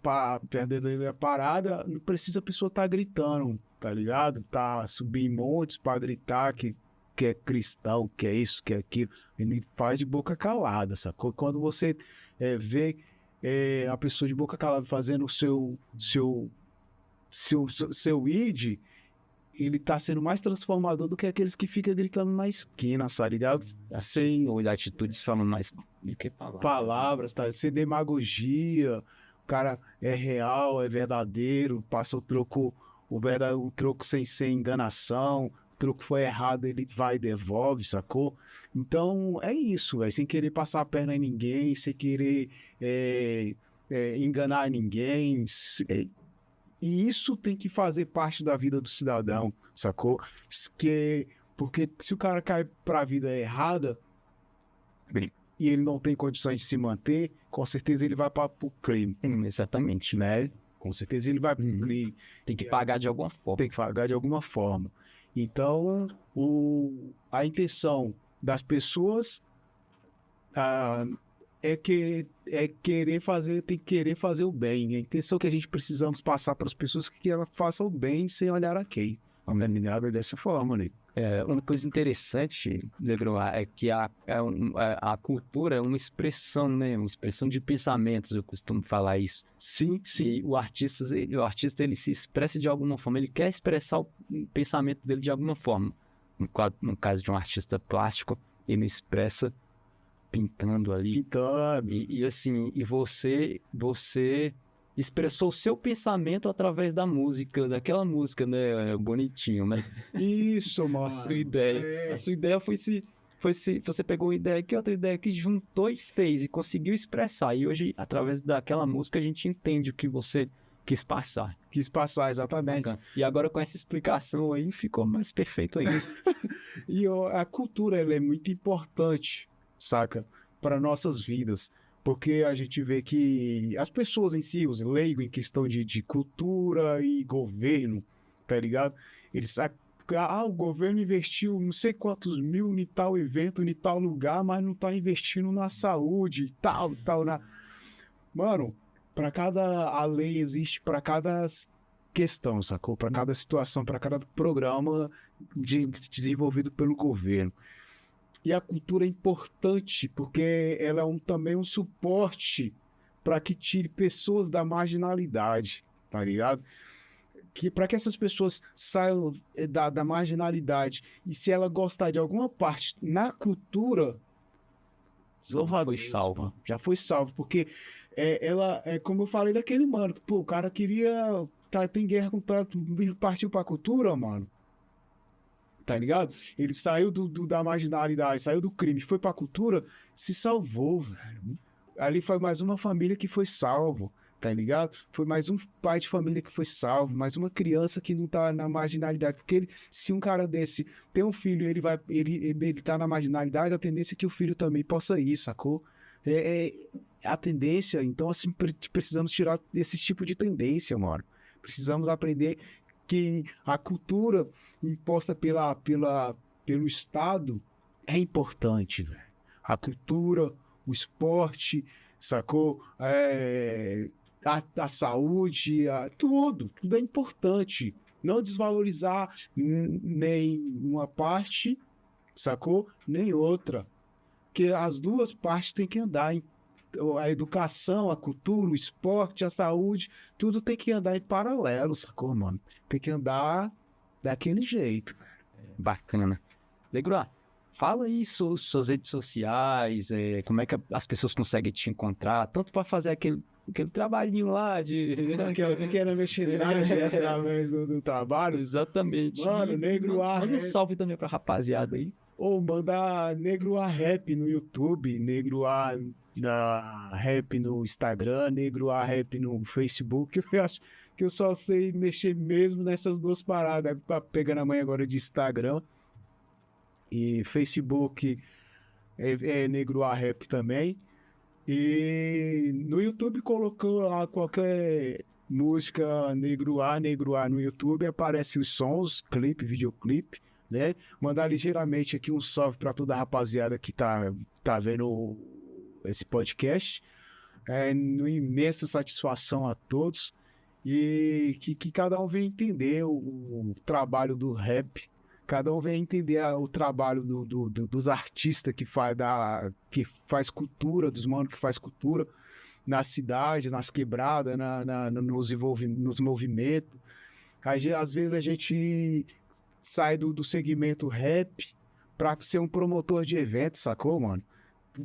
parada, não precisa a pessoa estar gritando, tá ligado? Subir em montes para gritar que é cristão, que é isso, que é aquilo. Ele faz de boca calada, sacou? Quando você vê a pessoa de boca calada fazendo o seu id, ele tá sendo mais transformador do que aqueles que ficam gritando na esquina, tá ligado? Sem Ou de atitudes falando mais do que palavras, tá? Sem demagogia, o cara é real, é verdadeiro, passa o troco, o troco sem enganação, o troco foi errado, ele vai e devolve, sacou? Então é isso, velho, sem querer passar a perna em ninguém, sem querer enganar ninguém. E isso tem que fazer parte da vida do cidadão, sacou? Porque se o cara cai pra vida errada e ele não tem condições de se manter, com certeza ele vai para o crime. Exatamente. Né? Com certeza ele vai pro crime. Tem que pagar de alguma forma. Tem que pagar de alguma forma. Então, a intenção das pessoas querer fazer, tem que querer fazer o bem. A intenção que a gente precisamos passar para as pessoas é que elas façam o bem sem olhar a quem. Vamos lembrar dessa forma, né? Uma coisa interessante, Lebron, é que a cultura é uma expressão, né? Uma expressão de pensamentos, eu costumo falar isso. Sim, sim. E o artista ele se expressa de alguma forma, ele quer expressar o pensamento dele de alguma forma. No caso de um artista plástico, ele expressa pintando ali. Pintando. E você expressou o seu pensamento através da música, daquela música, né? Bonitinho, né? Isso, mano. A sua ideia. A sua ideia foi se você pegou uma ideia aqui, outra ideia que juntou e fez e conseguiu expressar. E hoje, através daquela música, a gente entende o que você quis passar. Quis passar, exatamente. E agora com essa explicação aí, ficou mais perfeito ainda. E a cultura, ela é muito importante, saca? Para nossas vidas. Porque a gente vê que as pessoas em si, os leigos em questão de cultura e governo, tá ligado? Eles sabem, o governo investiu não sei quantos mil em tal evento, em tal lugar, mas não tá investindo na saúde e tal. Mano, a lei existe para cada questão, sacou? Para cada situação, para cada programa desenvolvido pelo governo. E a cultura é importante porque ela é também um suporte para que tire pessoas da marginalidade, tá ligado? Para que essas pessoas saiam da marginalidade e se ela gostar de alguma parte na cultura, já foi salvo, porque ela é como eu falei daquele mano, pô, o cara queria, tem guerra com tanto, partiu pra cultura, mano. Tá ligado? Ele saiu da marginalidade, saiu do crime, foi pra cultura, se salvou, velho. Ali foi mais uma família que foi salvo, tá ligado? Foi mais um pai de família que foi salvo, mais uma criança que não tá na marginalidade. Porque se um cara desse tem um filho e ele tá na marginalidade, a tendência é que o filho também possa ir, sacou? A tendência, então assim, precisamos tirar esse tipo de tendência, mano. Precisamos aprender que a cultura imposta pelo Estado é importante, velho. A cultura, o esporte, sacou? A saúde, tudo é importante. Não desvalorizar nem uma parte, sacou? Nem outra. Porque as duas partes têm que andar a educação, a cultura, o esporte, a saúde, tudo tem que andar em paralelo, sacou, mano? Tem que andar daquele jeito. Bacana. Legro, fala aí suas redes sociais, como é que as pessoas conseguem te encontrar, tanto para fazer aquele trabalhinho lá de... Que era mexer através do trabalho. Exatamente. Mano, Negro A. Manda um salve também pra rapaziada aí. Ou mandar Negro A Rap no YouTube, Negro A Rap no Instagram, Negro A Rap no Facebook. Eu acho que eu só sei mexer mesmo nessas duas paradas. Pegando a manhã agora de Instagram e Facebook é Negro A Rap também. E no YouTube colocou lá qualquer música Negro A no YouTube, aparece os sons, clipe, videoclipe, né? Mandar ligeiramente aqui um salve para toda a rapaziada que tá vendo esse podcast. Uma imensa satisfação a todos e que cada um venha entender o trabalho do rap, cada um venha entender o trabalho dos artistas que faz cultura, dos manos que faz cultura, na cidade, nas quebradas, nos movimentos. Às vezes a gente sai do segmento rap pra ser um promotor de evento, sacou, mano?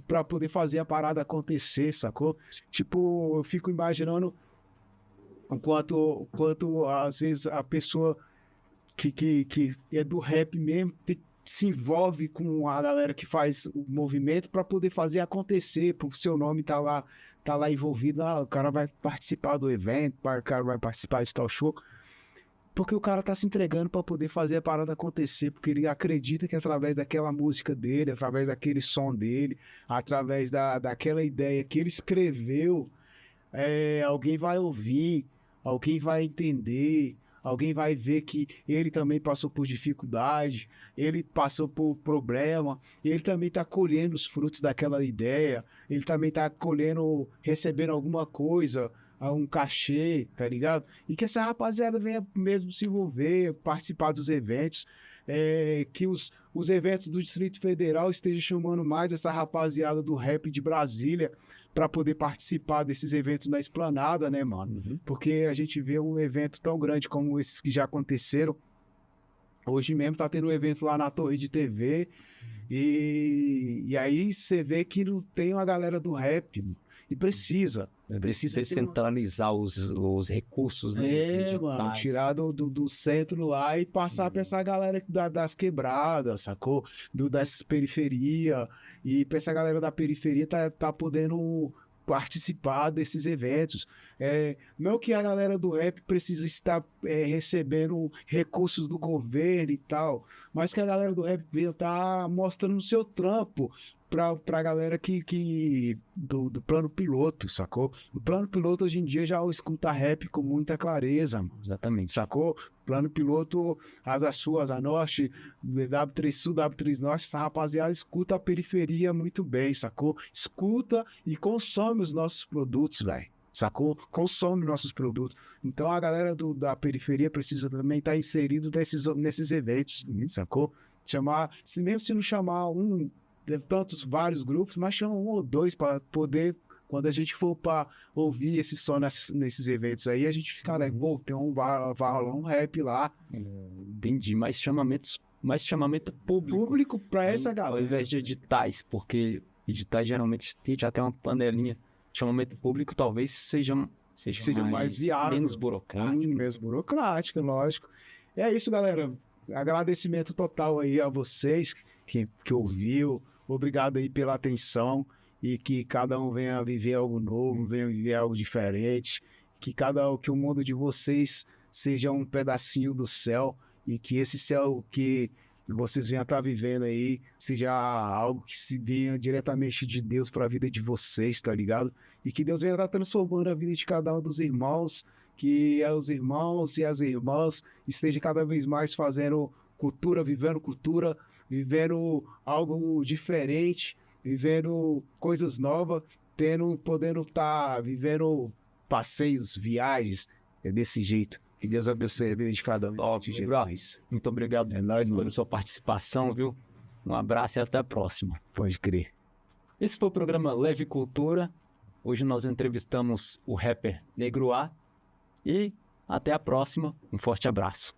Pra poder fazer a parada acontecer, sacou? Tipo, eu fico imaginando o quanto às vezes a pessoa que é do rap mesmo se envolve com a galera que faz o movimento para poder fazer acontecer, porque o seu nome tá lá envolvido, o cara vai participar do evento, o cara vai participar de tal show, porque o cara tá se entregando para poder fazer a parada acontecer, porque ele acredita que através daquela música dele, através daquele som dele, através daquela ideia que ele escreveu, alguém vai ouvir, alguém vai entender, alguém vai ver que ele também passou por dificuldade, ele passou por problema, ele também está colhendo os frutos daquela ideia, ele também está colhendo, recebendo alguma coisa, um cachê, tá ligado? E que essa rapaziada venha mesmo se envolver, participar dos eventos, que os eventos do Distrito Federal estejam chamando mais essa rapaziada do rap de Brasília para poder participar desses eventos na Esplanada, né, mano? Uhum. Porque a gente vê um evento tão grande como esses que já aconteceram. Hoje mesmo tá tendo um evento lá na Torre de TV, e aí você vê que não tem uma galera do rap, mano. E precisa Descentralizar os recursos, né? mano, tirar do centro lá e passar pra essa galera das quebradas, sacou? Das periferias. E pra essa galera da periferia tá podendo participar desses eventos. Não que a galera do rap precisa estar recebendo recursos do governo e tal, mas que a galera do rap venha tá mostrando o seu trampo pra galera do plano piloto, sacou? O plano piloto hoje em dia já escuta rap com muita clareza, mano. Exatamente. Sacou? Plano piloto, as suas, a norte, W3 Sul, W3 Norte, essa rapaziada escuta a periferia muito bem, sacou? Escuta e consome os nossos produtos, velho. Sacou? Consome nossos produtos. Então a galera da periferia precisa também estar inserido nesses eventos, sacou? Mesmo se não chamar vários grupos, mas chama um ou dois para poder, quando a gente for para ouvir esse som nesses eventos aí, a gente fica, tem vai rolar um rap lá. Entendi, mais chamamento público Para essa galera. ao invés de editais, porque editais geralmente já tem uma panelinha. Chamamento público talvez seja mais viável, menos burocrático. Menos burocrático, lógico. É isso, galera. Agradecimento total aí a vocês que ouviu. Obrigado aí pela atenção e que cada um venha viver algo novo, venha viver algo diferente, que o mundo de vocês seja um pedacinho do céu e que esse céu que vocês venham estar vivendo aí seja algo que se venha diretamente de Deus para a vida de vocês, tá ligado? E que Deus venha estar transformando a vida de cada um dos irmãos, que os irmãos e as irmãs estejam cada vez mais fazendo cultura, vivendo algo diferente, vivendo coisas novas, podendo estar vivendo passeios, viagens, desse jeito. Que Deus abençoe a vida de cada um. Muito obrigado pela sua participação, viu? Um abraço e até a próxima. Pode crer. Esse foi o programa Leve Cultura. Hoje nós entrevistamos o rapper Negro A. E até a próxima. Um forte abraço.